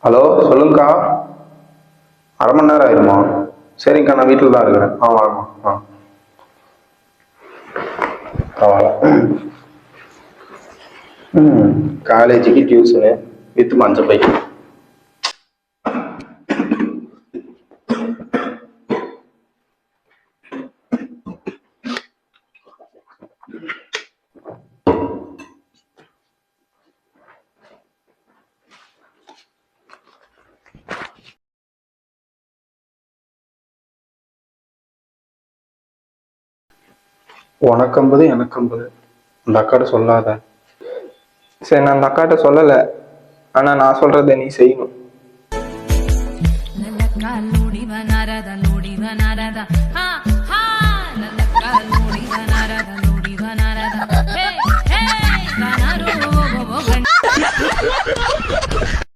Hello சொல்லுங்கக்கா. அரை மணி நேரம் ஆயிருமா? சரிங்கக்கா, நான் வீட்டில் தான் இருக்கிறேன். வாங்கம்மா. பரவாயில்ல. காலேஜுக்கு டியூஷனு வித் மஞ்சள் பை. உனக்கு 50 எனக்கு 50. அந்த அக்காட்ட சொல்லாத. சரி, நான் அந்த அக்காட்ட சொல்லலை. ஆனால் நான் சொல்கிறத நீ செய்யணும்.